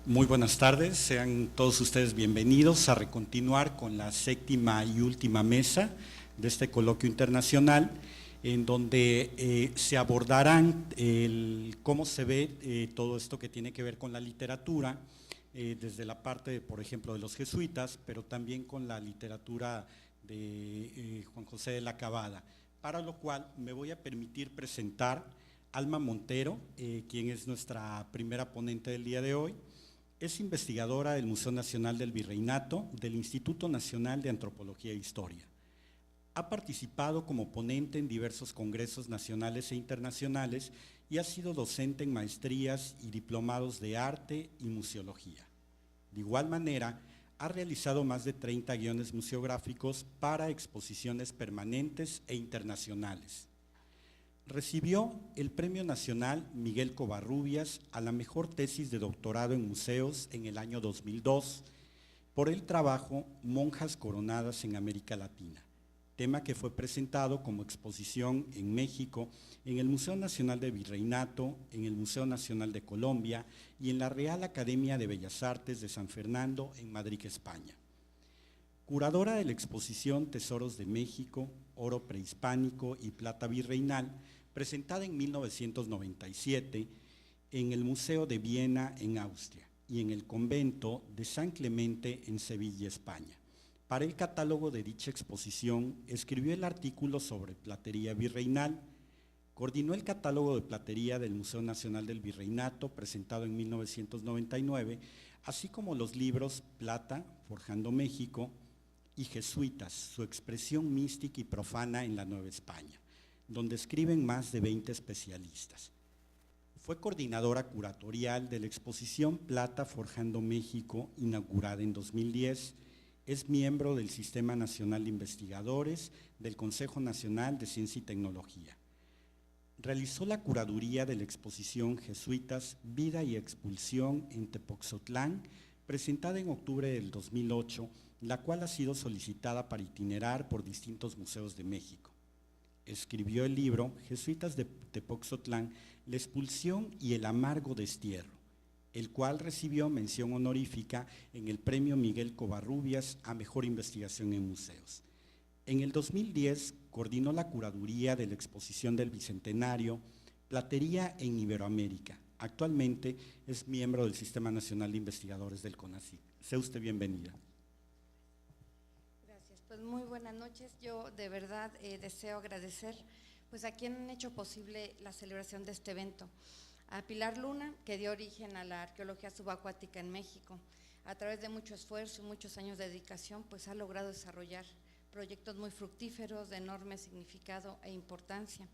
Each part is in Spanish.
Muy buenas tardes, sean todos ustedes bienvenidos a recontinuar con la séptima y última mesa de este coloquio internacional, en donde se abordarán cómo se ve todo esto que tiene que ver con la literatura, desde la parte, por ejemplo, de los jesuitas, pero también con la literatura de Juan José de la Cabada, para lo cual me voy a permitir presentar a Alma Montero, quien es nuestra primera ponente del día de hoy. Es investigadora del Museo Nacional del Virreinato, del Instituto Nacional de Antropología e Historia. Ha participado como ponente en diversos congresos nacionales e internacionales y ha sido docente en maestrías y diplomados de arte y museología. De igual manera, ha realizado más de 30 guiones museográficos para exposiciones permanentes e internacionales. Recibió el Premio Nacional Miguel Covarrubias a la mejor tesis de doctorado en museos en el año 2002 por el trabajo Monjas Coronadas en América Latina, tema que fue presentado como exposición en México, en el Museo Nacional del Virreinato, en el Museo Nacional de Colombia y en la Real Academia de Bellas Artes de San Fernando en Madrid, España. Curadora de la exposición Tesoros de México, Oro Prehispánico y Plata Virreinal, presentada en 1997 en el Museo de Viena en Austria y en el Convento de San Clemente en Sevilla, España. Para el catálogo de dicha exposición escribió el artículo sobre platería virreinal, coordinó el catálogo de platería del Museo Nacional del Virreinato presentado en 1999, así como los libros Plata, Forjando México y Jesuitas, su expresión mística y profana en la Nueva España, donde escriben más de 20 especialistas. Fue coordinadora curatorial de la exposición Plata Forjando México, inaugurada en 2010. Es miembro del Sistema Nacional de Investigadores del Consejo Nacional de Ciencia y Tecnología. Realizó la curaduría de la exposición Jesuitas, Vida y Expulsión en Tepoztlán, presentada en octubre del 2008, la cual ha sido solicitada para itinerar por distintos museos de México. Escribió el libro Jesuitas de Tepoztlán, la expulsión y el amargo destierro, el cual recibió mención honorífica en el Premio Miguel Covarrubias a Mejor Investigación en Museos. En el 2010 coordinó la curaduría de la exposición del Bicentenario, Platería en Iberoamérica. Actualmente es miembro del Sistema Nacional de Investigadores del CONACYT. Sea usted bienvenida. Pues muy buenas noches. Yo de verdad deseo agradecer pues a quien han hecho posible la celebración de este evento. A Pilar Luna, que dio origen a la arqueología subacuática en México. A través de mucho esfuerzo y muchos años de dedicación, pues ha logrado desarrollar proyectos muy fructíferos, de enorme significado e importancia.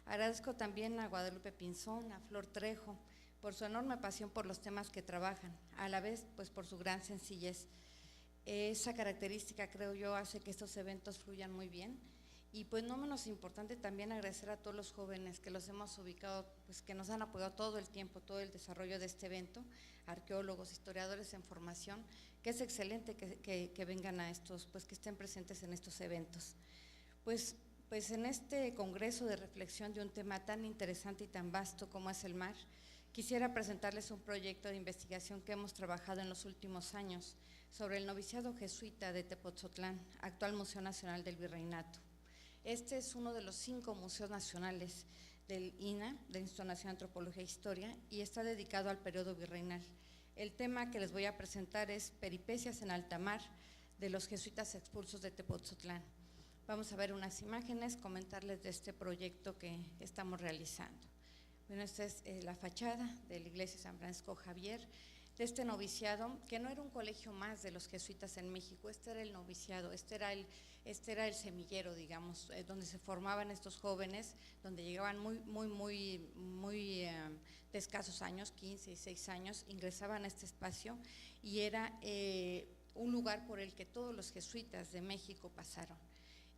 Agradezco también a Guadalupe Pinzón, a Flor Trejo, por su enorme pasión por los temas que trabajan, a la vez pues por su gran sencillez. Esa característica, creo yo, hace que estos eventos fluyan muy bien. Y pues no menos importante también agradecer a todos los jóvenes que los hemos ubicado, pues que nos han apoyado todo el tiempo, todo el desarrollo de este evento, arqueólogos, historiadores en formación, que es excelente que vengan a estos, pues que estén presentes en estos eventos. Pues en este congreso de reflexión de un tema tan interesante y tan vasto como es el mar, quisiera presentarles un proyecto de investigación que hemos trabajado en los últimos años sobre el noviciado jesuita de Tepoztlán, actual Museo Nacional del Virreinato. Este es uno de los 5 museos nacionales del INA, del Instituto Nacional de Antropología e Historia, y está dedicado al periodo virreinal. El tema que les voy a presentar es Peripecias en alta mar de los jesuitas expulsos de Tepoztlán. Vamos a ver unas imágenes, comentarles de este proyecto que estamos realizando. Bueno, esta es la fachada de la iglesia de San Francisco Javier, de este noviciado, que no era un colegio más de los jesuitas en México, este era el noviciado, este era el semillero, digamos, donde se formaban estos jóvenes, donde llegaban muy de escasos años, 15 y 6 años, ingresaban a este espacio y era un lugar por el que todos los jesuitas de México pasaron.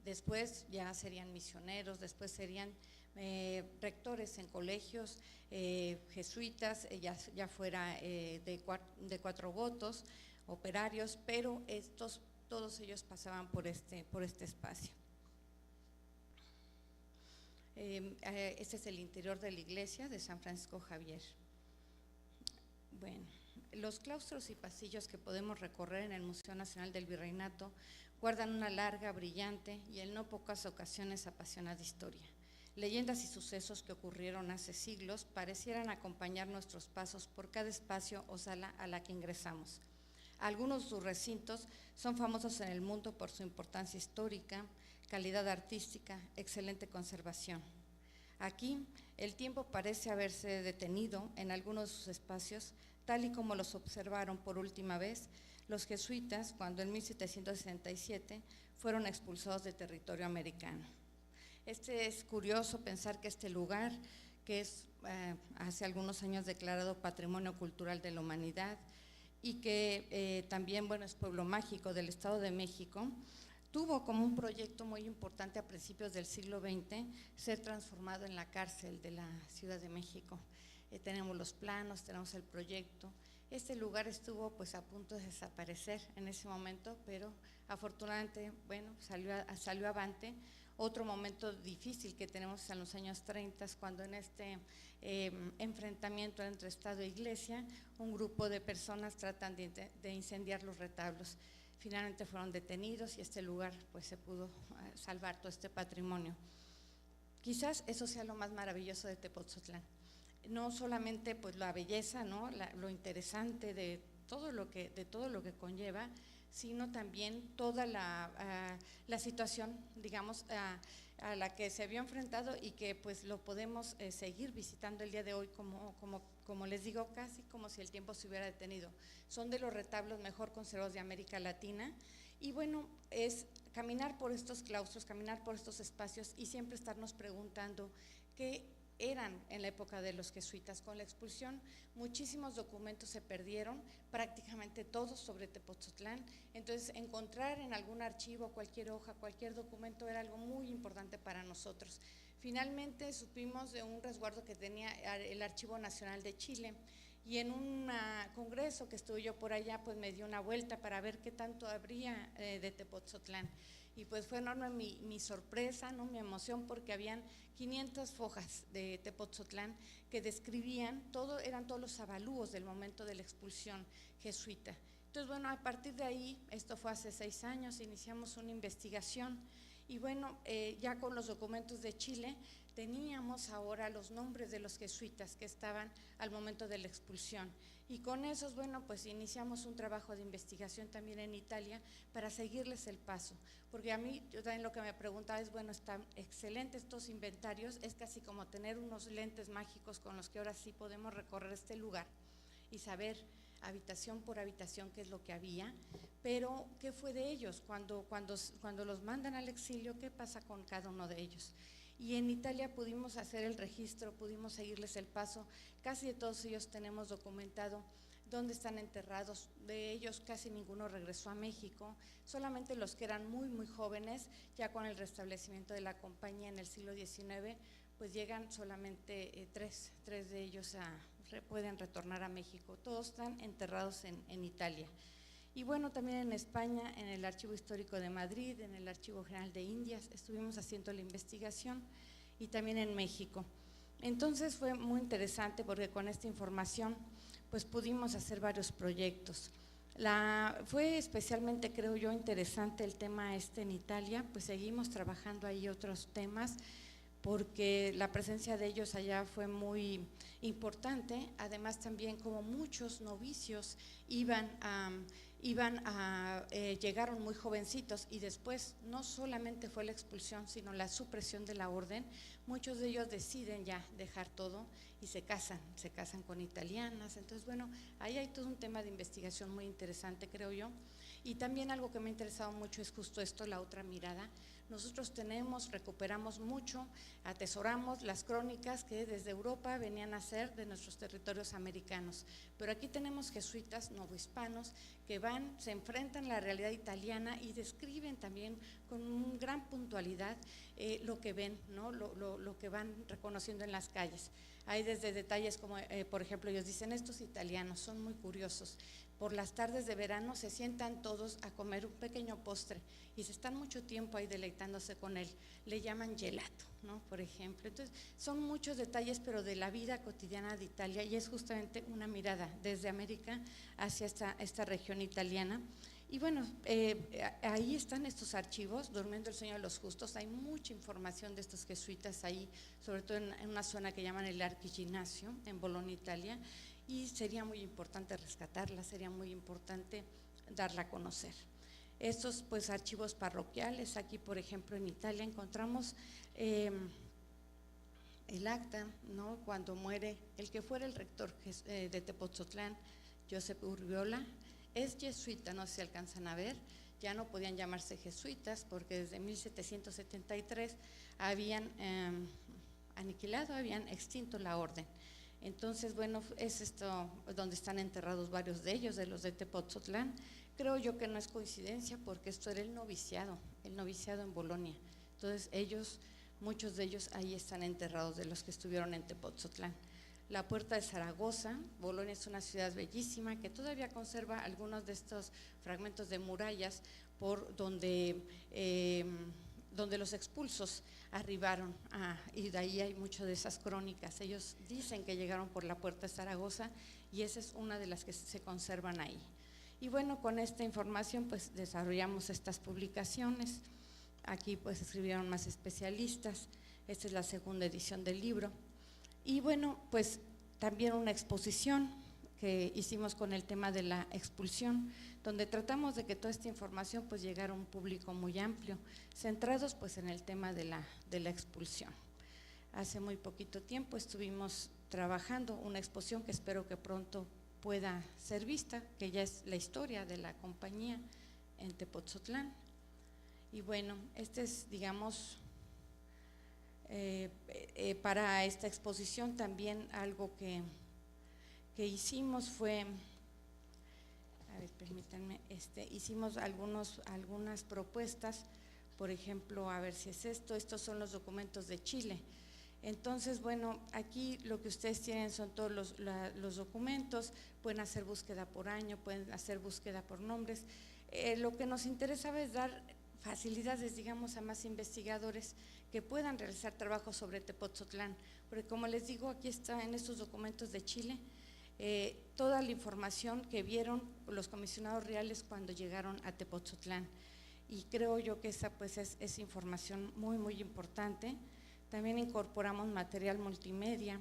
Después ya serían misioneros, después serían rectores en colegios jesuitas, ya fuera de 4 votos, operarios, pero todos ellos pasaban por este espacio. Este es el interior de la iglesia de San Francisco Javier. Bueno, Los claustros y pasillos que podemos recorrer en el Museo Nacional del Virreinato guardan una larga, brillante y en no pocas ocasiones apasionada historia. Leyendas y sucesos que ocurrieron hace siglos parecieran acompañar nuestros pasos por cada espacio o sala a la que ingresamos. Algunos de sus recintos son famosos en el mundo por su importancia histórica, calidad artística, excelente conservación. Aquí, el tiempo parece haberse detenido en algunos de sus espacios, tal y como los observaron por última vez los jesuitas cuando en 1767 fueron expulsados de territorio americano. Es curioso pensar que este lugar, que es hace algunos años declarado Patrimonio Cultural de la Humanidad y que también, bueno, es pueblo mágico del Estado de México, tuvo como un proyecto muy importante a principios del siglo XX ser transformado en la cárcel de la Ciudad de México. Tenemos los planos, tenemos el proyecto. Este lugar estuvo pues a punto de desaparecer en ese momento, pero afortunadamente, bueno, salió avante. Otro momento difícil que tenemos en los años 30, cuando en este enfrentamiento entre Estado e Iglesia, un grupo de personas tratan de incendiar los retablos. Finalmente fueron detenidos y este lugar pues se pudo salvar todo este patrimonio. Quizás eso sea lo más maravilloso de Tepoztlán. No solamente pues la belleza, ¿no? Lo interesante de todo lo que conlleva, sino también toda la situación, digamos, a la que se vio enfrentado y que pues lo podemos seguir visitando el día de hoy como les digo, casi como si el tiempo se hubiera detenido. Son de los retablos mejor conservados de América Latina y bueno, es caminar por estos claustros, caminar por estos espacios y siempre estarnos preguntando qué eran en la época de los jesuitas. Con la expulsión muchísimos documentos se perdieron, prácticamente todos sobre Tepoztlán, entonces encontrar en algún archivo, cualquier hoja, cualquier documento era algo muy importante para nosotros. Finalmente supimos de un resguardo que tenía el Archivo Nacional de Chile y en un congreso que estuve yo por allá pues me dio una vuelta para ver qué tanto habría de Tepoztlán. Y pues fue enorme mi sorpresa, ¿no? Mi emoción, porque habían 500 hojas de Tepoztlán que describían eran todos los avalúos del momento de la expulsión jesuita. Entonces, bueno, a partir de ahí, esto fue hace 6 años, iniciamos una investigación y bueno, ya con los documentos de Chile teníamos ahora los nombres de los jesuitas que estaban al momento de la expulsión. Y con esos, bueno, pues iniciamos un trabajo de investigación también en Italia para seguirles el paso, porque a mí, yo también lo que me preguntaba es, bueno, están excelentes estos inventarios, es casi como tener unos lentes mágicos con los que ahora sí podemos recorrer este lugar y saber habitación por habitación qué es lo que había, pero qué fue de ellos, cuando los mandan al exilio, qué pasa con cada uno de ellos. Y en Italia pudimos hacer el registro, pudimos seguirles el paso, casi de todos ellos tenemos documentado dónde están enterrados, de ellos casi ninguno regresó a México, solamente los que eran muy muy jóvenes, ya con el restablecimiento de la compañía en el siglo XIX, pues llegan solamente tres de ellos pueden retornar a México, todos están enterrados en Italia. Y bueno, también en España, en el Archivo Histórico de Madrid, en el Archivo General de Indias, estuvimos haciendo la investigación y también en México. Entonces fue muy interesante porque con esta información pues pudimos hacer varios proyectos. Fue especialmente, creo yo, interesante el tema en Italia, pues seguimos trabajando ahí otros temas porque la presencia de ellos allá fue muy importante, además también como muchos novicios llegaron muy jovencitos y después no solamente fue la expulsión, sino la supresión de la orden, muchos de ellos deciden ya dejar todo y se casan con italianas, entonces bueno, ahí hay todo un tema de investigación muy interesante, creo yo, y también algo que me ha interesado mucho es justo esto, la otra mirada. Nosotros recuperamos mucho, atesoramos las crónicas que desde Europa venían a ser de nuestros territorios americanos, pero aquí tenemos jesuitas novohispanos que se enfrentan a la realidad italiana y describen también con gran puntualidad lo que ven, ¿no? lo que van reconociendo en las calles. Hay desde detalles como, por ejemplo, ellos dicen, estos italianos son muy curiosos. Por las tardes de verano se sientan todos a comer un pequeño postre y se están mucho tiempo ahí deleitándose con él. Le llaman gelato, ¿no? Por ejemplo. Entonces, son muchos detalles, pero de la vida cotidiana de Italia, y es justamente una mirada desde América hacia esta región italiana. Y bueno, ahí están estos archivos, Durmiendo el sueño de los justos. Hay mucha información de estos jesuitas ahí, sobre todo en una zona que llaman el Archiginnasio, en Bolonia, Italia, y sería muy importante rescatarla, sería muy importante darla a conocer. Estos pues archivos parroquiales, aquí por ejemplo en Italia encontramos el acta, ¿no? Cuando muere el que fuera el rector de Tepoztlán, Josep Urbiola. Es jesuita, no se alcanzan a ver, ya no podían llamarse jesuitas porque desde 1773 habían aniquilado, habían extinto la orden. Entonces, bueno, es esto donde están enterrados varios de ellos, de los de Tepoztlán. Creo yo que no es coincidencia porque esto era el noviciado en Bolonia. Entonces ellos, muchos de ellos ahí están enterrados, de los que estuvieron en Tepoztlán. La Puerta de Zaragoza, Bolonia es una ciudad bellísima que todavía conserva algunos de estos fragmentos de murallas por donde los expulsos arribaron, y de ahí hay mucho de esas crónicas. Ellos dicen que llegaron por la Puerta de Zaragoza y esa es una de las que se conservan ahí. Y bueno, con esta información pues desarrollamos estas publicaciones. Aquí pues escribieron más especialistas. Esta es la segunda edición del libro. Y bueno, pues también una exposición que hicimos con el tema de la expulsión, donde tratamos de que toda esta información pues llegara a un público muy amplio, centrados pues en el tema de la expulsión. Hace muy poquito tiempo estuvimos trabajando una exposición que espero que pronto pueda ser vista, que ya es la historia de la compañía en Tepoztlán. Y bueno, este es, digamos, para esta exposición también algo que hicimos fue, a ver, permítanme, hicimos algunas propuestas, por ejemplo, a ver si es estos son los documentos de Chile. Entonces, bueno, aquí lo que ustedes tienen son todos los documentos, pueden hacer búsqueda por año, pueden hacer búsqueda por nombres. Lo que nos interesaba es dar facilidades, digamos, a más investigadores que puedan realizar trabajos sobre Tepoztlán, porque como les digo, aquí está en estos documentos de Chile toda la información que vieron los comisionados reales cuando llegaron a Tepoztlán, y creo yo que esa pues es información muy muy importante. También incorporamos material multimedia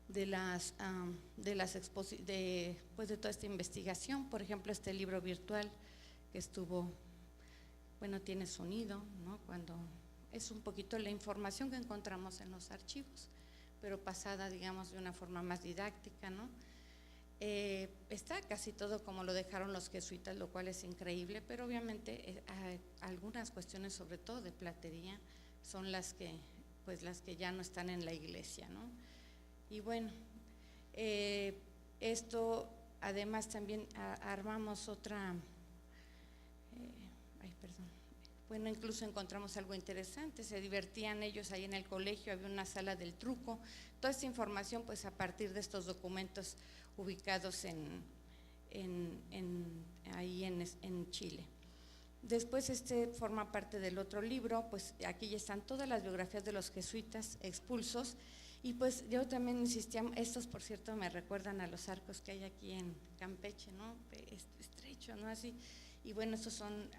de toda esta investigación, por ejemplo este libro virtual que estuvo, bueno, tiene sonido, ¿no? Cuando es un poquito la información que encontramos en los archivos, pero pasada, digamos, de una forma más didáctica, ¿no? Está casi todo como lo dejaron los jesuitas, lo cual es increíble, pero obviamente algunas cuestiones, sobre todo de platería, son las que ya no están en la iglesia, ¿no? Y bueno, esto además también armamos otra, bueno, incluso encontramos algo interesante, se divertían ellos ahí en el colegio, había una sala del truco, toda esta información pues a partir de estos documentos ubicados ahí en Chile. Después forma parte del otro libro, pues aquí ya están todas las biografías de los jesuitas expulsos, y pues yo también insistía, estos por cierto me recuerdan a los arcos que hay aquí en Campeche, ¿no? Estrecho, ¿no? Así, y bueno, estos son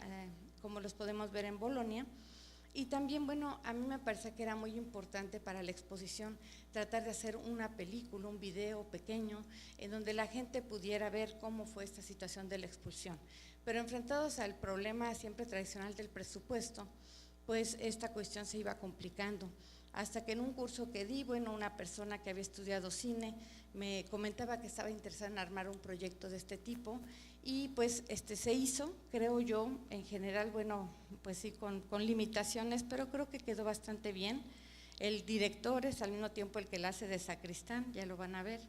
como los podemos ver en Bolonia. Y también, bueno, a mí me parece que era muy importante para la exposición tratar de hacer una película, un video pequeño, en donde la gente pudiera ver cómo fue esta situación de la expulsión. Pero enfrentados al problema siempre tradicional del presupuesto, pues esta cuestión se iba complicando. Hasta que en un curso que di, bueno, una persona que había estudiado cine me comentaba que estaba interesada en armar un proyecto de este tipo, y pues se hizo, creo yo, en general, bueno, pues sí, con limitaciones, pero creo que quedó bastante bien. El director es al mismo tiempo el que la hace de sacristán, ya lo van a ver,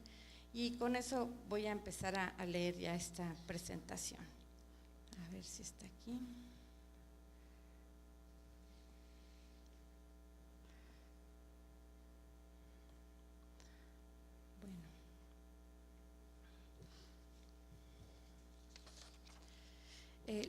y con eso voy a empezar a leer ya esta presentación. A ver si está aquí.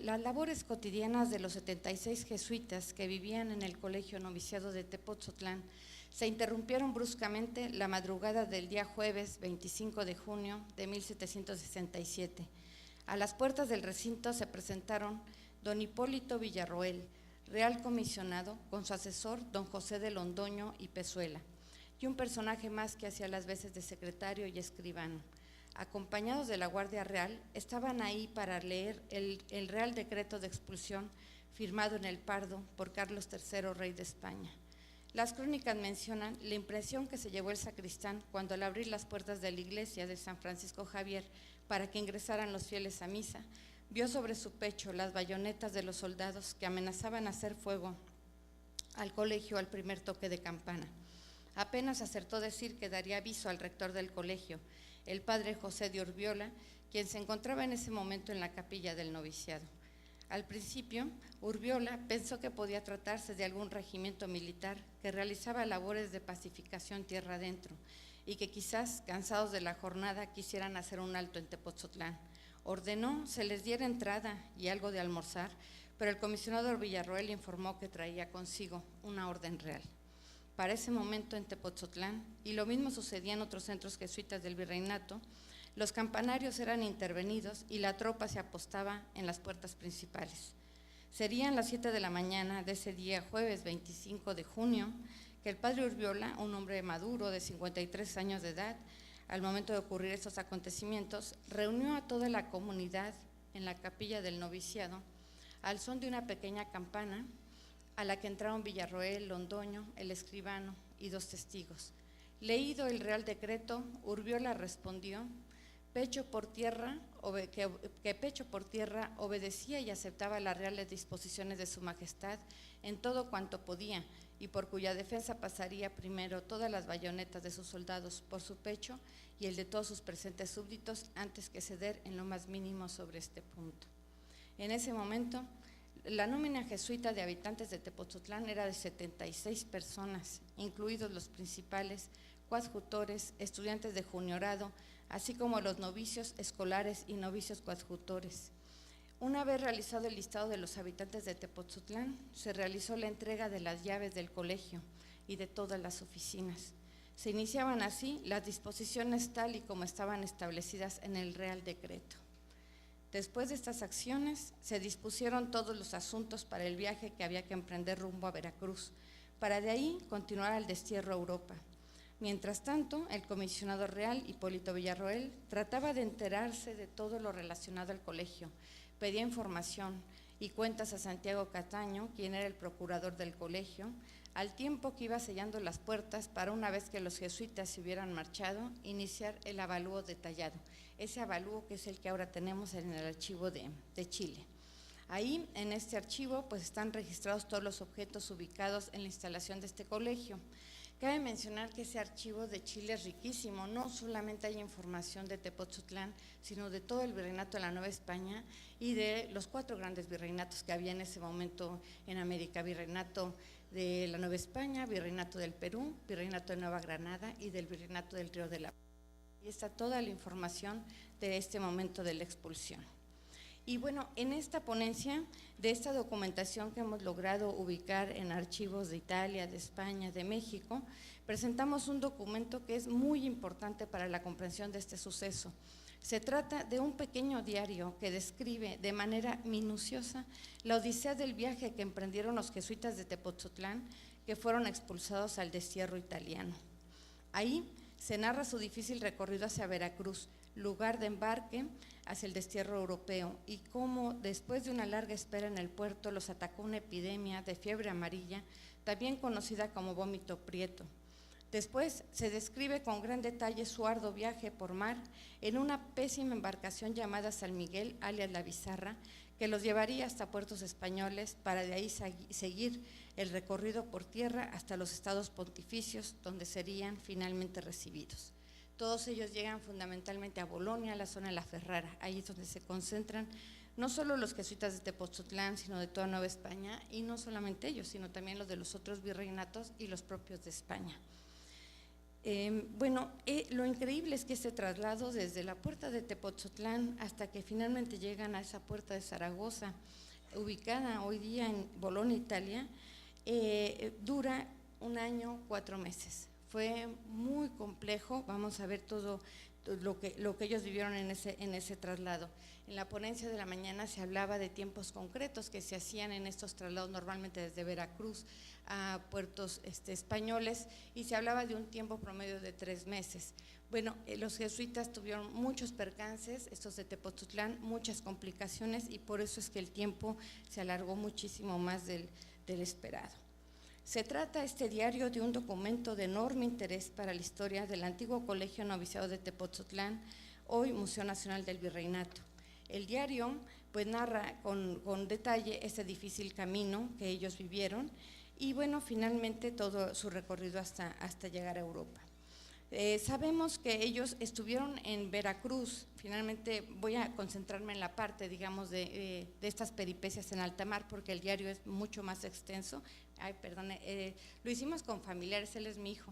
las labores cotidianas de los 76 jesuitas que vivían en el Colegio Noviciado de Tepotzotlán se interrumpieron bruscamente la madrugada del día jueves 25 de junio de 1767. A las puertas del recinto se presentaron don Hipólito Villarroel, real comisionado, con su asesor don José de Londoño y Pezuela, y un personaje más que hacía las veces de secretario y escribano. Acompañados de la Guardia Real, estaban ahí para leer el Real Decreto de Expulsión firmado en el Pardo por Carlos III, rey de España. Las crónicas mencionan la impresión que se llevó el sacristán cuando, al abrir las puertas de la iglesia de San Francisco Javier para que ingresaran los fieles a misa, vio sobre su pecho las bayonetas de los soldados que amenazaban hacer fuego al colegio al primer toque de campana. Apenas acertó decir que daría aviso al rector del colegio, el padre José de Urbiola, quien se encontraba en ese momento en la capilla del noviciado. Al principio, Urbiola pensó que podía tratarse de algún regimiento militar que realizaba labores de pacificación tierra adentro y que quizás, cansados de la jornada, quisieran hacer un alto en Tepotzotlán. Ordenó se les diera entrada y algo de almorzar, pero el comisionado Villarroel informó que traía consigo una orden real. Para ese momento en Tepotzotlán, y lo mismo sucedía en otros centros jesuitas del virreinato, los campanarios eran intervenidos y la tropa se apostaba en las puertas principales. Serían las 7 de la mañana de ese día, jueves 25 de junio, que el padre Urbiola, un hombre maduro de 53 años de edad, al momento de ocurrir estos acontecimientos, reunió a toda la comunidad en la capilla del noviciado al son de una pequeña campana, a la que entraron Villarroel, Londoño, el escribano y 2 testigos. Leído el Real Decreto, Urbiola respondió que pecho por tierra obedecía y aceptaba las reales disposiciones de su majestad en todo cuanto podía, y por cuya defensa pasaría primero todas las bayonetas de sus soldados por su pecho y el de todos sus presentes súbditos antes que ceder en lo más mínimo sobre este punto. En ese momento, la nómina jesuita de habitantes de Tepotzotlán era de 76 personas, incluidos los principales, coadjutores, estudiantes de juniorado, así como los novicios escolares y novicios coadjutores. Una vez realizado el listado de los habitantes de Tepotzotlán, se realizó la entrega de las llaves del colegio y de todas las oficinas. Se iniciaban así las disposiciones tal y como estaban establecidas en el Real Decreto. Después de estas acciones, se dispusieron todos los asuntos para el viaje que había que emprender rumbo a Veracruz, para de ahí continuar al destierro a Europa. Mientras tanto, el comisionado real, Hipólito Villarroel, trataba de enterarse de todo lo relacionado al colegio, pedía información y cuentas a Santiago Cataño, quien era el procurador del colegio, al tiempo que iba sellando las puertas para, una vez que los jesuitas se hubieran marchado, iniciar el avalúo detallado. Ese avalúo que es el que ahora tenemos en el archivo de Chile. Ahí, en este archivo, pues están registrados todos los objetos ubicados en la instalación de este colegio. Cabe mencionar que ese archivo de Chile es riquísimo, no solamente hay información de Tepotzotlán, sino de todo el virreinato de la Nueva España y de los 4 grandes virreinatos que había en ese momento en América: virreinato de la Nueva España, virreinato del Perú, virreinato de Nueva Granada y del virreinato del Río de la Plata. Y está toda la información de este momento de la expulsión. Y bueno, en esta ponencia de esta documentación que hemos logrado ubicar en archivos de Italia, de España, de México, presentamos un documento que es muy importante para la comprensión de este suceso. Se trata de un pequeño diario que describe de manera minuciosa la odisea del viaje que emprendieron los jesuitas de Tepotzotlán, que fueron expulsados al destierro italiano. Ahí se narra su difícil recorrido hacia Veracruz, lugar de embarque hacia el destierro europeo, y cómo después de una larga espera en el puerto los atacó una epidemia de fiebre amarilla, también conocida como vómito prieto. Después se describe con gran detalle su arduo viaje por mar en una pésima embarcación llamada San Miguel, alias La Bizarra, que los llevaría hasta puertos españoles para de ahí seguir el recorrido por tierra hasta los estados pontificios, donde serían finalmente recibidos. Todos ellos llegan fundamentalmente a Bolonia, la zona de la Ferrara, ahí es donde se concentran no solo los jesuitas de Tepotzotlán, sino de toda Nueva España, y no solamente ellos, sino también los de los otros virreinatos y los propios de España. Lo increíble es que ese traslado desde la puerta de Tepotzotlán hasta que finalmente llegan a esa puerta de Zaragoza, ubicada hoy día en Bolonia, Italia, dura 1 año, 4 meses. Fue muy complejo, vamos a ver todo lo que ellos vivieron en ese traslado. En la ponencia de la mañana se hablaba de tiempos concretos que se hacían en estos traslados normalmente desde Veracruz a puertos españoles, y se hablaba de un tiempo promedio de 3 meses. Bueno, los jesuitas tuvieron muchos percances, estos de Tepoztlán, muchas complicaciones, y por eso es que el tiempo se alargó muchísimo más del esperado. Se trata este diario de un documento de enorme interés para la historia del antiguo Colegio Noviciado de Tepoztlán, hoy Museo Nacional del Virreinato. El diario pues narra con detalle ese difícil camino que ellos vivieron y bueno, finalmente todo su recorrido hasta llegar a Europa. Sabemos que ellos estuvieron en Veracruz. Finalmente voy a concentrarme en la parte, digamos, de estas peripecias en alta mar, porque el diario es mucho más extenso. Ay, perdone, lo hicimos con familiares, él es mi hijo,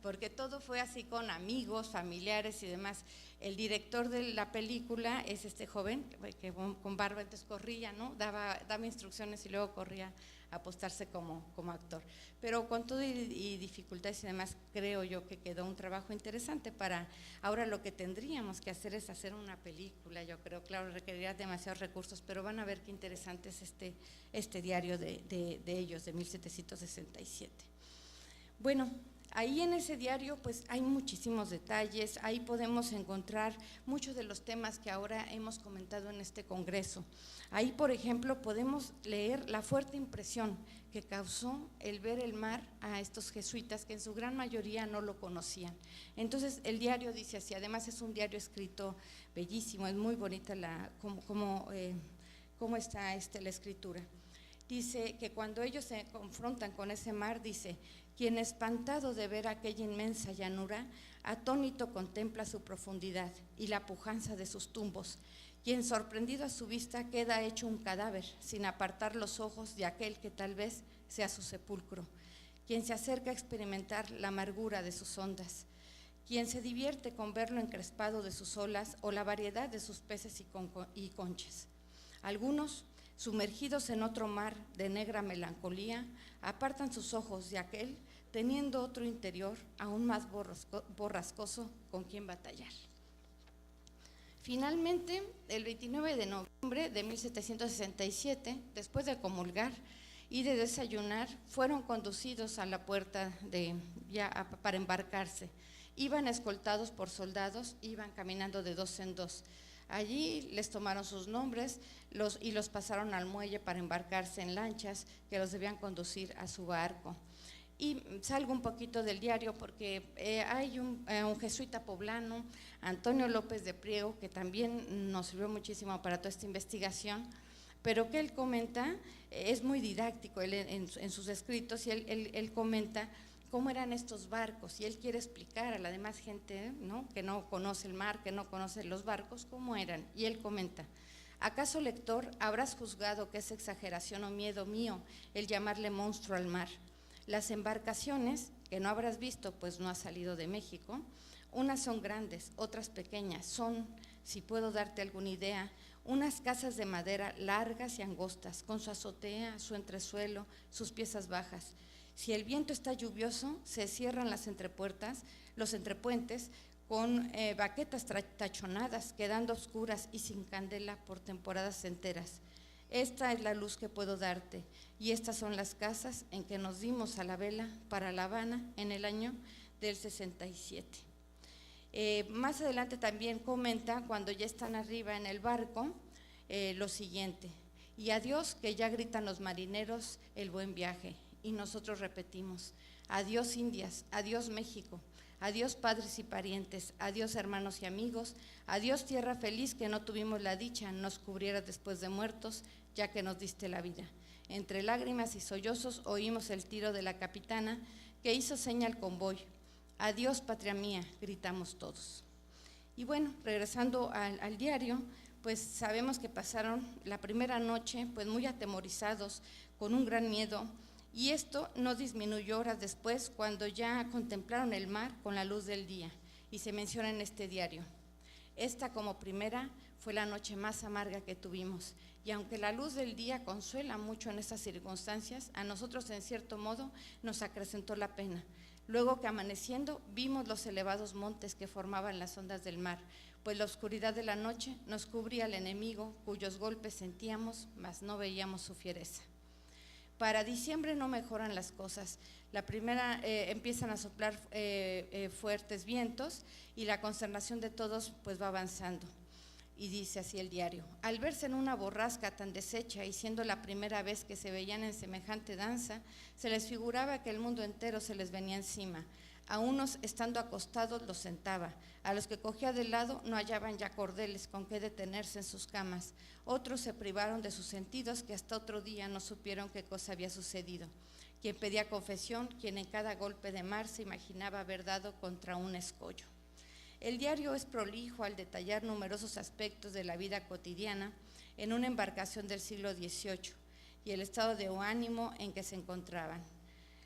porque todo fue así con amigos, familiares y demás. El director de la película es este joven que con barba entonces corría, ¿no? Daba instrucciones y luego corría a apostarse como actor. Pero con todo y dificultades y demás, creo yo que quedó un trabajo interesante para… Ahora lo que tendríamos que hacer es hacer una película, yo creo, claro, requeriría demasiados recursos, pero van a ver qué interesante es este diario de ellos, de 1767. Bueno, ahí en ese diario pues hay muchísimos detalles, ahí podemos encontrar muchos de los temas que ahora hemos comentado en este congreso. Ahí, por ejemplo, podemos leer la fuerte impresión que causó el ver el mar a estos jesuitas que en su gran mayoría no lo conocían. Entonces el diario dice así, además es un diario escrito bellísimo, es muy bonita cómo está la escritura. Dice que cuando ellos se confrontan con ese mar, dice: quien espantado de ver aquella inmensa llanura, atónito contempla su profundidad y la pujanza de sus tumbos. Quien sorprendido a su vista queda hecho un cadáver, sin apartar los ojos de aquel que tal vez sea su sepulcro. Quien se acerca a experimentar la amargura de sus ondas. Quien se divierte con verlo encrespado de sus olas o la variedad de sus peces y conchas. Algunos, sumergidos en otro mar de negra melancolía, apartan sus ojos de aquel, teniendo otro interior aún más borrascoso con quien batallar. Finalmente, el 29 de noviembre de 1767, después de comulgar y de desayunar, fueron conducidos a la puerta para embarcarse. Iban escoltados por soldados, iban caminando de 2 en 2. Allí les tomaron sus nombres y los pasaron al muelle para embarcarse en lanchas que los debían conducir a su barco. Y salgo un poquito del diario porque hay un jesuita poblano, Antonio López de Priego, que también nos sirvió muchísimo para toda esta investigación, pero que él comenta, es muy didáctico él en sus escritos, y él comenta cómo eran estos barcos, y él quiere explicar a la demás gente, ¿no?, que no conoce el mar, que no conoce los barcos, cómo eran. Y él comenta: ¿acaso, lector, habrás juzgado que es exageración o miedo mío el llamarle monstruo al mar? Las embarcaciones, que no habrás visto, pues no has salido de México, unas son grandes, otras pequeñas, son, si puedo darte alguna idea, unas casas de madera largas y angostas, con su azotea, su entresuelo, sus piezas bajas. Si el viento está lluvioso, se cierran las entrepuertas, los entrepuentes, con baquetas tachonadas, quedando oscuras y sin candela por temporadas enteras. Esta es la luz que puedo darte, y estas son las casas en que nos dimos a la vela para La Habana en el año del 67. Más adelante también comenta, cuando ya están arriba en el barco, lo siguiente: y adiós, que ya gritan los marineros el buen viaje. Y nosotros repetimos: adiós Indias, adiós México, adiós padres y parientes, adiós hermanos y amigos, adiós tierra feliz que no tuvimos la dicha nos cubriera después de muertos, ya que nos diste la vida. Entre lágrimas y sollozos oímos el tiro de la capitana que hizo seña al convoy. Adiós patria mía, gritamos todos. Y bueno, regresando al diario, pues sabemos que pasaron la primera noche pues muy atemorizados, con un gran miedo, Y esto no disminuyó horas después, cuando ya contemplaron el mar con la luz del día, y se menciona en este diario: esta, como primera, fue la noche más amarga que tuvimos, y aunque la luz del día consuela mucho en estas circunstancias, a nosotros en cierto modo nos acrecentó la pena. Luego que amaneciendo vimos los elevados montes que formaban las ondas del mar, pues la oscuridad de la noche nos cubría al enemigo, cuyos golpes sentíamos, mas no veíamos su fiereza. Para diciembre no mejoran las cosas. La primera, empiezan a soplar fuertes vientos, y la consternación de todos pues va avanzando. Y dice así el diario: al verse en una borrasca tan deshecha, y siendo la primera vez que se veían en semejante danza, se les figuraba que el mundo entero se les venía encima. A unos, estando acostados, los sentaba; a los que cogía de lado no hallaban ya cordeles con que detenerse en sus camas. Otros se privaron de sus sentidos, que hasta otro día no supieron qué cosa había sucedido. Quien pedía confesión, quien en cada golpe de mar se imaginaba haber dado contra un escollo. El diario es prolijo al detallar numerosos aspectos de la vida cotidiana en una embarcación del siglo XVIII y el estado de ánimo en que se encontraban.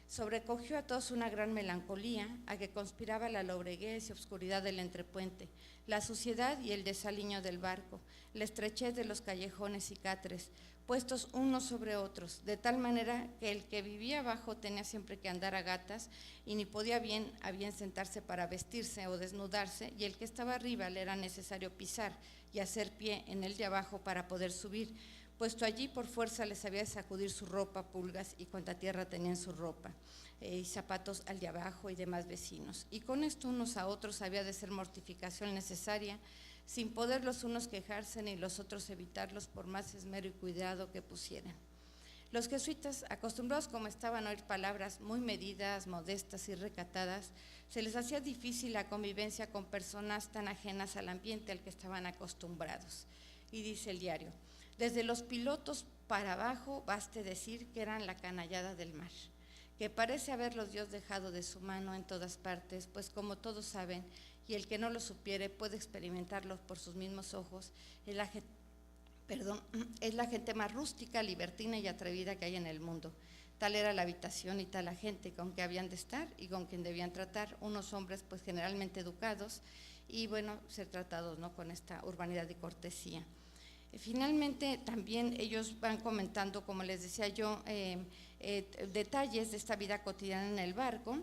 Sobrecogió a todos una gran melancolía, a que conspiraba la lobreguez y obscuridad del entrepuente, la suciedad y el desaliño del barco, la estrechez de los callejones y catres, puestos unos sobre otros, de tal manera que el que vivía abajo tenía siempre que andar a gatas, y ni podía a bien sentarse para vestirse o desnudarse, y el que estaba arriba le era necesario pisar y hacer pie en el de abajo para poder subir, puesto allí por fuerza les había de sacudir su ropa, pulgas y cuanta tierra tenían su ropa, y zapatos al de abajo y demás vecinos. Y con esto unos a otros había de ser mortificación necesaria, sin poder los unos quejarse ni los otros evitarlos, por más esmero y cuidado que pusieran. Los jesuitas, acostumbrados como estaban a oír palabras muy medidas, modestas y recatadas, se les hacía difícil la convivencia con personas tan ajenas al ambiente al que estaban acostumbrados. Y dice el diario: desde los pilotos para abajo, baste decir que eran la canallada del mar, que parece haberlos Dios dejado de su mano en todas partes, pues como todos saben, y el que no lo supiere puede experimentarlo por sus mismos ojos, es la gente más rústica, libertina y atrevida que hay en el mundo. Tal era la habitación y tal la gente con que habían de estar y con quien debían tratar, unos hombres pues generalmente educados y bueno, ser tratados, ¿no?, con esta urbanidad y cortesía. Finalmente también ellos van comentando, como les decía yo, detalles de esta vida cotidiana en el barco.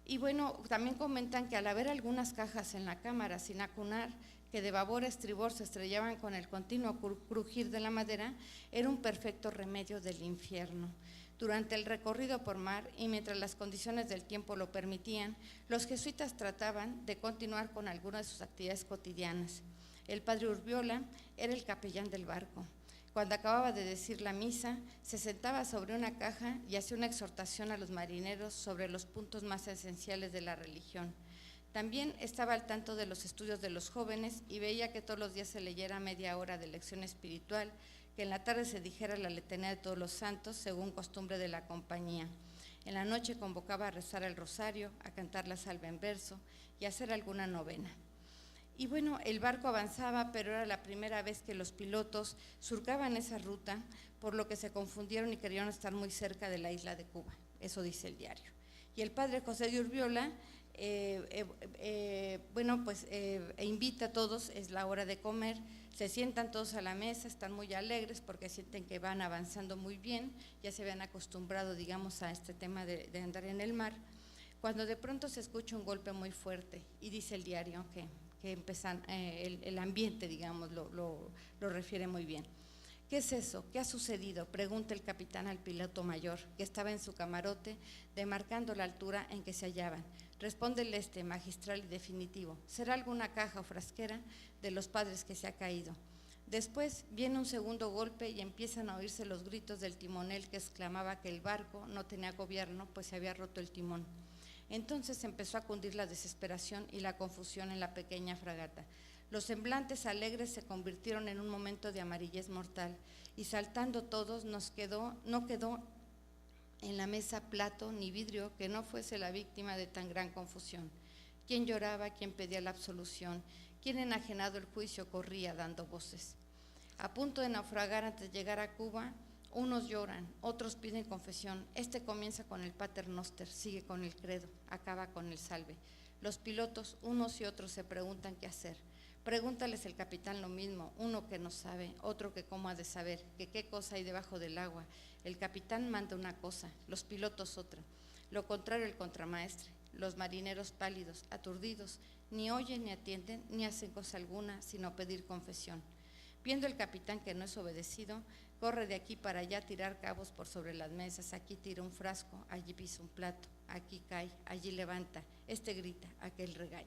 Y bueno, también comentan que al haber algunas cajas en la cámara sin acunar, que de babor a estribor se estrellaban con el continuo crujir de la madera, era un perfecto remedio del infierno. Durante el recorrido por mar y mientras las condiciones del tiempo lo permitían, los jesuitas trataban de continuar con algunas de sus actividades cotidianas. El padre Urbiola era el capellán del barco. Cuando acababa de decir la misa, se sentaba sobre una caja y hacía una exhortación a los marineros sobre los puntos más esenciales de la religión. También estaba al tanto de los estudios de los jóvenes y veía que todos los días se leyera media hora de lección espiritual, que en la tarde se dijera la letanía de todos los santos, según costumbre de la compañía. En la noche convocaba a rezar el rosario, a cantar la salve en verso y a hacer alguna novena. Y bueno, el barco avanzaba, pero era la primera vez que los pilotos surcaban esa ruta, por lo que se confundieron y querían estar muy cerca de la isla de Cuba. Eso dice el diario. Y el padre José de Urbiola, invita a todos, es la hora de comer, se sientan todos a la mesa, están muy alegres porque sienten que van avanzando muy bien, ya se habían acostumbrado, digamos, a este tema de andar en el mar, cuando de pronto se escucha un golpe muy fuerte y dice el diario que empiezan, el ambiente, digamos, lo refiere muy bien. ¿Qué es eso? ¿Qué ha sucedido?, pregunta el capitán al piloto mayor, que estaba en su camarote, demarcando la altura en que se hallaban. Respóndele este, magistral y definitivo: será alguna caja o frasquera de los padres que se ha caído. Después viene un segundo golpe y empiezan a oírse los gritos del timonel, que exclamaba que el barco no tenía gobierno, pues se había roto el timón. Entonces empezó a cundir la desesperación y la confusión en la pequeña fragata. Los semblantes alegres se convirtieron en un momento de amarillez mortal, y saltando todos no quedó en la mesa plato ni vidrio que no fuese la víctima de tan gran confusión. ¿Quién lloraba? ¿Quién pedía la absolución? ¿Quién, enajenado el juicio, corría dando voces? A punto de naufragar antes de llegar a Cuba, Unos lloran, otros piden confesión. Este comienza con el Pater Noster, sigue con el credo, acaba con el salve. Los pilotos, unos y otros, se preguntan qué hacer. Pregúntales el capitán lo mismo, uno que no sabe, otro que cómo ha de saber, que qué cosa hay debajo del agua. El capitán manda una cosa, los pilotos otra. Lo contrario el contramaestre. Los marineros pálidos, aturdidos, ni oyen ni atienden, ni hacen cosa alguna, sino pedir confesión. Viendo el capitán que no es obedecido, corre de aquí para allá a tirar cabos por sobre las mesas. Aquí tira un frasco, allí pisa un plato, aquí cae, allí levanta, este grita, aquel regaña.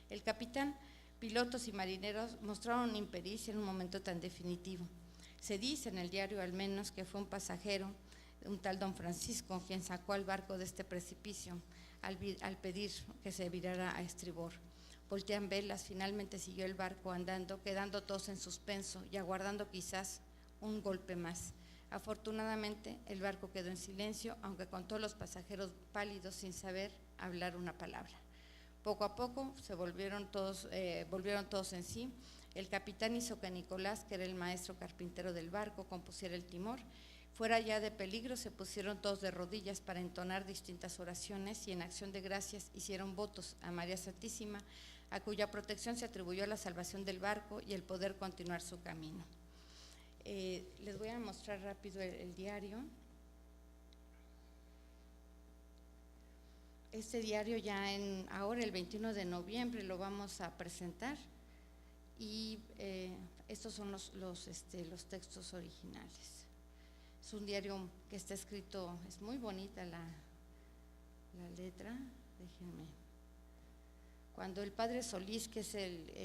El capitán, pilotos y marineros mostraron impericia en un momento tan definitivo. Se dice en el diario al menos que fue un pasajero, un tal don Francisco, quien sacó al barco de este precipicio al pedir que se virara a estribor. Voltean velas, finalmente siguió el barco andando, quedando todos en suspenso y aguardando quizás un golpe más. Afortunadamente el barco quedó en silencio, aunque con todos los pasajeros pálidos sin saber hablar una palabra. Poco a poco se volvieron todos en sí. El capitán hizo que Nicolás, que era el maestro carpintero del barco, compusiera el timor. Fuera ya de peligro, se pusieron todos de rodillas para entonar distintas oraciones y en acción de gracias hicieron votos a María Santísima, a cuya protección se atribuyó la salvación del barco y el poder continuar su camino. Les voy a mostrar rápido el diario. Este diario ahora el 21 de noviembre lo vamos a presentar y estos son los textos originales. Es un diario que está escrito, es muy bonita la letra, déjenme. Cuando el padre Solís, que es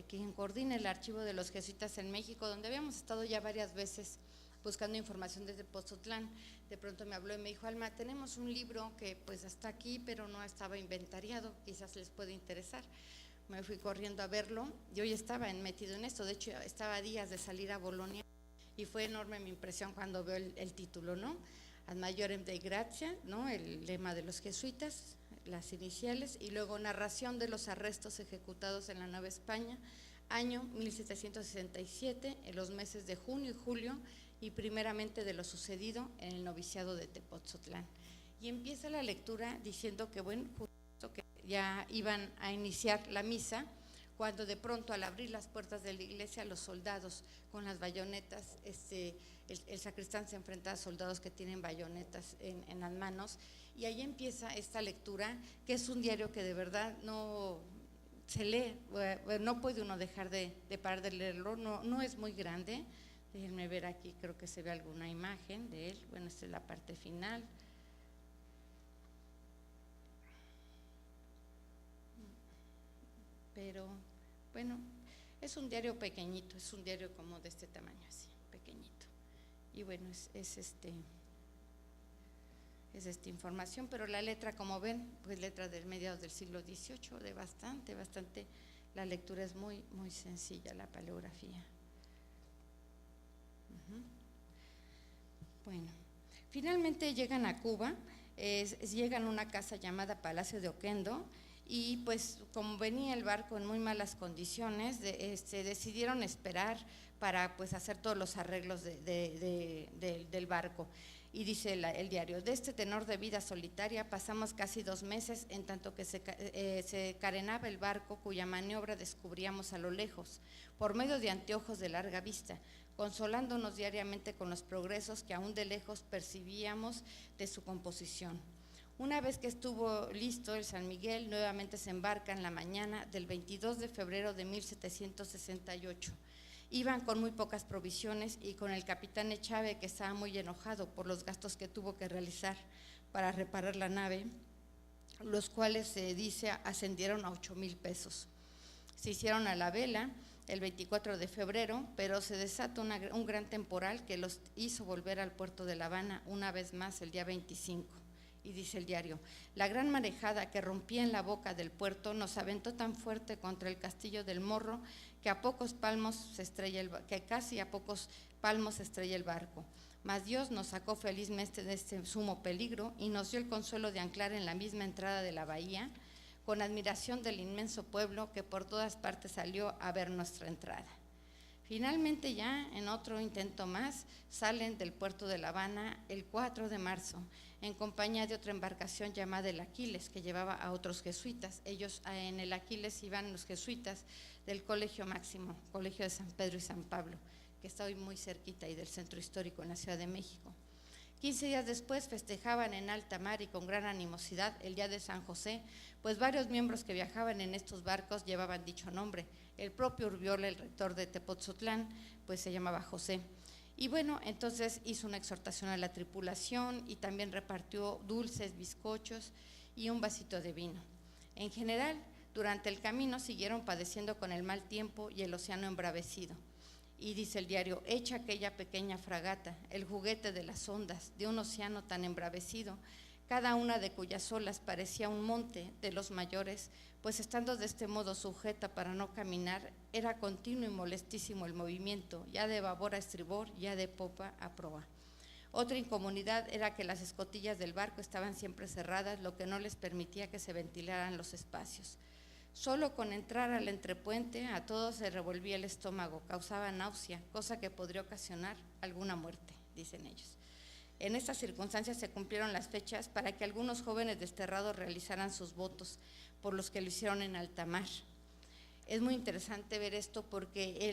quien coordina el archivo de los jesuitas en México, donde habíamos estado ya varias veces buscando información desde Pozotlán, de pronto me habló y me dijo: Alma, tenemos un libro que pues está aquí, pero no estaba inventariado, quizás les puede interesar. Me fui corriendo a verlo, yo ya estaba metido en esto, de hecho estaba a días de salir a Bolonia. Y fue enorme mi impresión cuando veo el título, ¿no? Ad Maiorem Dei Gratia, ¿no? El lema de los jesuitas, las iniciales, y luego narración de los arrestos ejecutados en la Nueva España, año 1767, en los meses de junio y julio, y primeramente de lo sucedido en el noviciado de Tepotzotlán. Y empieza la lectura diciendo que, bueno, justo que ya iban a iniciar la misa, cuando de pronto al abrir las puertas de la iglesia, los soldados con las bayonetas, el sacristán se enfrenta a soldados que tienen bayonetas en las manos, y ahí empieza esta lectura, que es un diario que de verdad no se lee, no puede uno dejar de parar de leerlo, no es muy grande. Déjenme ver aquí, creo que se ve alguna imagen de él. Bueno, esta es la parte final. Pero bueno, es un diario pequeñito, es un diario como de este tamaño, así, pequeñito. Y bueno, es esta información, pero la letra, como ven, pues letra del mediados del siglo XVIII, de bastante, la lectura es muy, muy sencilla, la paleografía. Bueno, finalmente llegan a Cuba, llegan a una casa llamada Palacio de Oquendo, y pues como venía el barco en muy malas condiciones, decidieron esperar para pues hacer todos los arreglos del barco. Y dice el diario: de este tenor de vida solitaria pasamos casi 2 meses, en tanto que se carenaba el barco, cuya maniobra descubríamos a lo lejos, por medio de anteojos de larga vista, consolándonos diariamente con los progresos que aún de lejos percibíamos de su composición. Una vez que estuvo listo el San Miguel, nuevamente se embarca en la mañana del 22 de febrero de 1768. Iban con muy pocas provisiones y con el capitán Echave, que estaba muy enojado por los gastos que tuvo que realizar para reparar la nave, los cuales se dice ascendieron a 8,000 pesos. Se hicieron a la vela el 24 de febrero, pero se desata un gran temporal que los hizo volver al puerto de La Habana una vez más el día 25. Y dice el diario: la gran marejada que rompía en la boca del puerto nos aventó tan fuerte contra el castillo del Morro que casi a pocos palmos se estrella el barco. Mas Dios nos sacó felizmente de este sumo peligro y nos dio el consuelo de anclar en la misma entrada de la bahía, con admiración del inmenso pueblo que por todas partes salió a ver nuestra entrada. Finalmente ya en otro intento más salen del puerto de La Habana el 4 de marzo en compañía de otra embarcación llamada el Aquiles, que llevaba a otros jesuitas. Ellos en el Aquiles iban los jesuitas del Colegio Máximo, Colegio de San Pedro y San Pablo, que está hoy muy cerquita y del centro histórico en la Ciudad de México. 15 días después festejaban en alta mar y con gran animosidad el Día de San José, pues varios miembros que viajaban en estos barcos llevaban dicho nombre. El propio Urbiola, el rector de Tepotzotlán, pues se llamaba José. Y bueno, entonces hizo una exhortación a la tripulación y también repartió dulces, bizcochos y un vasito de vino. En general, durante el camino siguieron padeciendo con el mal tiempo y el océano embravecido. Y dice el diario, hecha aquella pequeña fragata, el juguete de las ondas, de un océano tan embravecido, cada una de cuyas olas parecía un monte de los mayores, pues estando de este modo sujeta para no caminar, era continuo y molestísimo el movimiento, ya de babor a estribor, ya de popa a proa. Otra incomodidad era que las escotillas del barco estaban siempre cerradas, lo que no les permitía que se ventilaran los espacios. Solo con entrar al entrepuente a todos se revolvía el estómago, causaba náusea, cosa que podría ocasionar alguna muerte, dicen ellos. En estas circunstancias se cumplieron las fechas para que algunos jóvenes desterrados realizaran sus votos, por los que lo hicieron en alta mar. Es muy interesante ver esto porque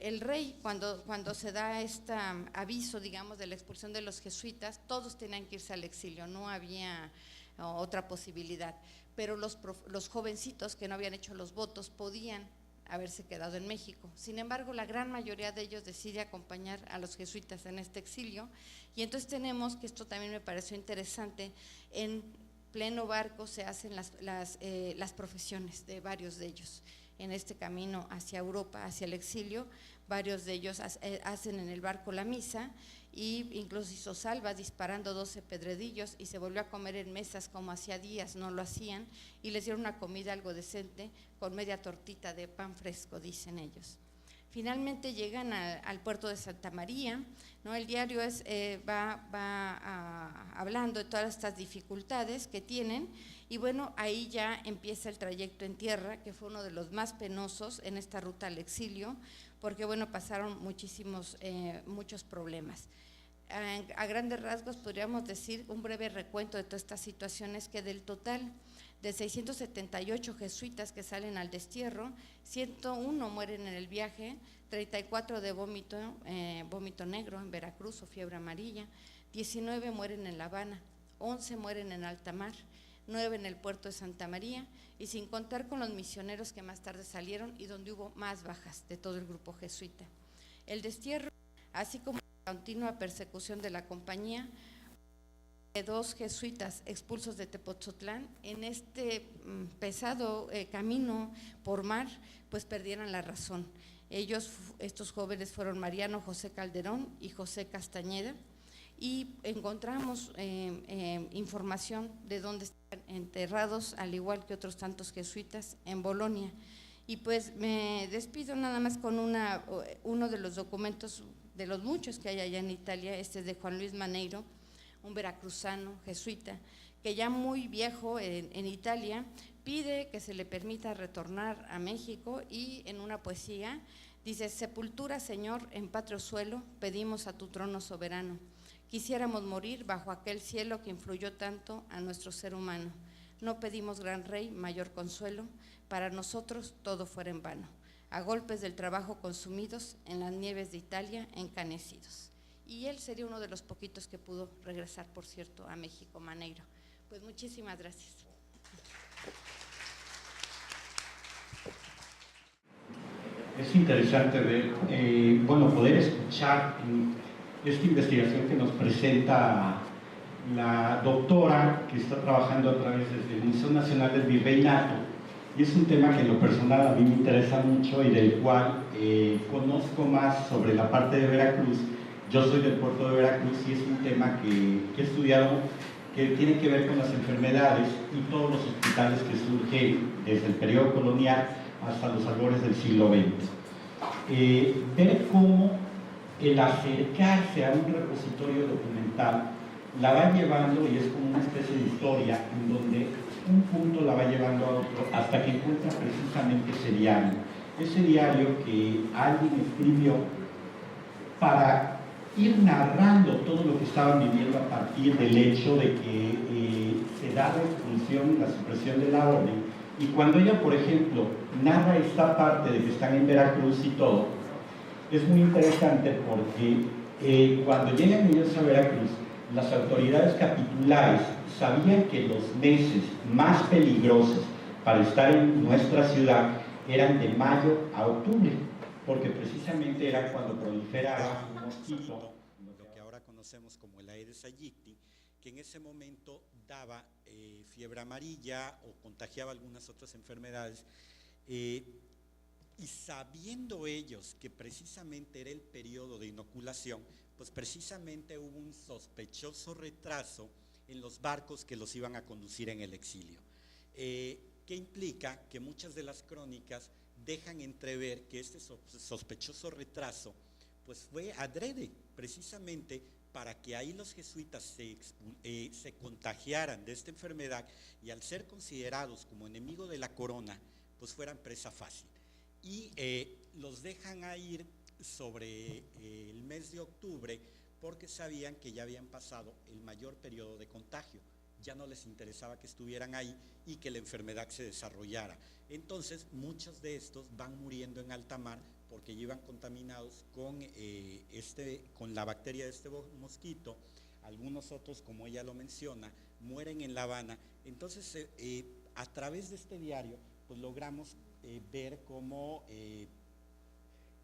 el rey, cuando se da este aviso, digamos, de la expulsión de los jesuitas, todos tenían que irse al exilio, no había otra posibilidad, pero los jovencitos que no habían hecho los votos podían haberse quedado en México. Sin embargo, la gran mayoría de ellos decide acompañar a los jesuitas en este exilio, y entonces tenemos, que esto también me pareció interesante, en pleno barco se hacen las profesiones de varios de ellos. En este camino hacia Europa, hacia el exilio, varios de ellos hacen en el barco la misa, y incluso hizo salva disparando 12 pedredillos y se volvió a comer en mesas como hacía días no lo hacían, y les dieron una comida algo decente con media tortita de pan fresco, dicen ellos. Finalmente llegan al puerto de Santa María, ¿no? El diario va hablando de todas estas dificultades que tienen, y bueno, ahí ya empieza el trayecto en tierra, que fue uno de los más penosos en esta ruta al exilio, porque bueno, pasaron muchos problemas. A grandes rasgos podríamos decir un breve recuento de todas estas situaciones, que del total de 678 jesuitas que salen al destierro, 101 mueren en el viaje, 34 de vómito negro en Veracruz o fiebre amarilla, 19 mueren en La Habana, 11 mueren en alta mar, 9 en el puerto de Santa María, y sin contar con los misioneros que más tarde salieron y donde hubo más bajas de todo el grupo jesuita. El destierro, así como la continua persecución de la compañía, de 2 jesuitas expulsos de Tepotzotlán, en este pesado camino por mar, pues perdieron la razón. Estos jóvenes fueron Mariano José Calderón y José Castañeda, y encontramos información de dónde están enterrados, al igual que otros tantos jesuitas, en Bolonia. Y pues me despido nada más con uno de los documentos, de los muchos que hay allá en Italia, de Juan Luis Maneiro, un veracruzano jesuita, que ya muy viejo en Italia, pide que se le permita retornar a México, y en una poesía dice: sepultura, Señor, en patrio suelo, pedimos a tu trono soberano. Quisiéramos morir bajo aquel cielo que influyó tanto a nuestro ser humano. No pedimos, gran rey, mayor consuelo, para nosotros todo fuera en vano. A golpes del trabajo consumidos, en las nieves de Italia encanecidos. Y él sería uno de los poquitos que pudo regresar, por cierto, a México, Maneiro. Pues muchísimas gracias. Es interesante ver, poder escuchar esta investigación que nos presenta la doctora, que está trabajando a través del Museo Nacional del Virreinato, y es un tema que en lo personal a mí me interesa mucho y del cual conozco más sobre la parte de Veracruz. Yo soy del puerto de Veracruz y es un tema que he estudiado, que tiene que ver con las enfermedades y todos los hospitales que surgen desde el periodo colonial hasta los albores del siglo XX. Ver cómo el acercarse a un repositorio documental la va llevando, y es como una especie de historia en donde un punto la va llevando a otro hasta que encuentra precisamente ese diario. ese diario que alguien escribió para ir narrando todo lo que estaban viviendo a partir del hecho de que se da la expulsión, la supresión de la orden. Y cuando ella, por ejemplo, narra esta parte de que están en Veracruz y todo, es muy interesante porque cuando llegan ellos a Veracruz, las autoridades capitulares sabían que los meses más peligrosos para estar en nuestra ciudad eran de mayo a octubre, porque precisamente era cuando proliferaba un mosquito, lo que ahora conocemos como el Aedes aegypti, que en ese momento daba fiebre amarilla o contagiaba algunas otras enfermedades. Y sabiendo ellos que precisamente era el periodo de inoculación, pues precisamente hubo un sospechoso retraso en los barcos que los iban a conducir en el exilio, que implica que muchas de las crónicas dejan entrever que este sospechoso retraso pues fue adrede, precisamente para que ahí los jesuitas se contagiaran de esta enfermedad y al ser considerados como enemigo de la corona, pues fueran presa fácil. Y los dejan a ir sobre el mes de octubre porque sabían que ya habían pasado el mayor periodo de contagio. Ya no les interesaba que estuvieran ahí y que la enfermedad se desarrollara. Entonces, muchos de estos van muriendo en alta mar porque llevan contaminados con la bacteria de este mosquito. Algunos otros, como ella lo menciona, mueren en La Habana. Entonces, a través de este diario, pues logramos ver cómo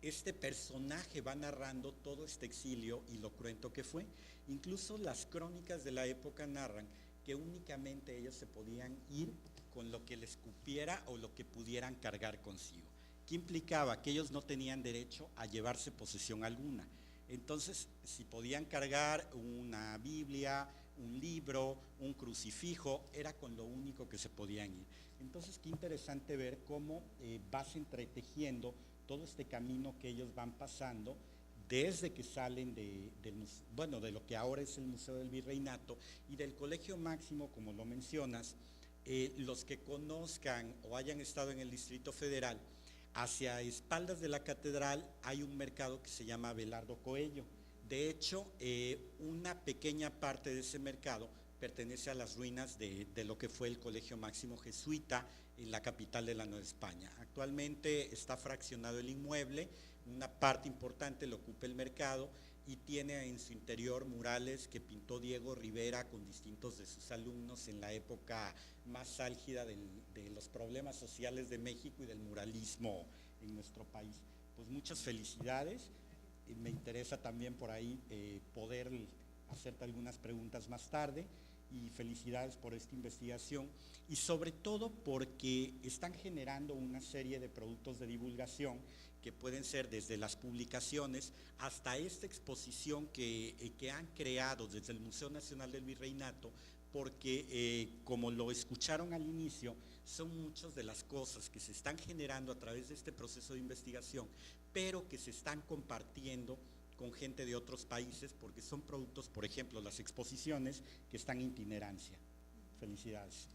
este personaje va narrando todo este exilio y lo cruento que fue. Incluso las crónicas de la época narran que únicamente ellos se podían ir con lo que les cupiera o lo que pudieran cargar consigo, que implicaba que ellos no tenían derecho a llevarse posesión alguna. Entonces, si podían cargar una Biblia, un libro, un crucifijo, era con lo único que se podían ir. Entonces, qué interesante ver cómo vas entretejiendo todo este camino que ellos van pasando desde que salen de lo que ahora es el Museo del Virreinato y del Colegio Máximo, como lo mencionas. Los que conozcan o hayan estado en el Distrito Federal, hacia espaldas de la catedral hay un mercado que se llama Abelardo Coello. De hecho, una pequeña parte de ese mercado pertenece a las ruinas de lo que fue el Colegio Máximo Jesuita en la capital de la Nueva España. Actualmente está fraccionado el inmueble, una parte importante lo ocupa el mercado y tiene en su interior murales que pintó Diego Rivera con distintos de sus alumnos en la época más álgida de los problemas sociales de México y del muralismo en nuestro país. Pues muchas felicidades. Me interesa también por ahí poder hacerte algunas preguntas más tarde, y felicidades por esta investigación y sobre todo porque están generando una serie de productos de divulgación que pueden ser desde las publicaciones hasta esta exposición que han creado desde el Museo Nacional del Virreinato, porque como lo escucharon al inicio, son muchas de las cosas que se están generando a través de este proceso de investigación, pero que se están compartiendo con gente de otros países, porque son productos, por ejemplo, las exposiciones que están en itinerancia. Felicidades.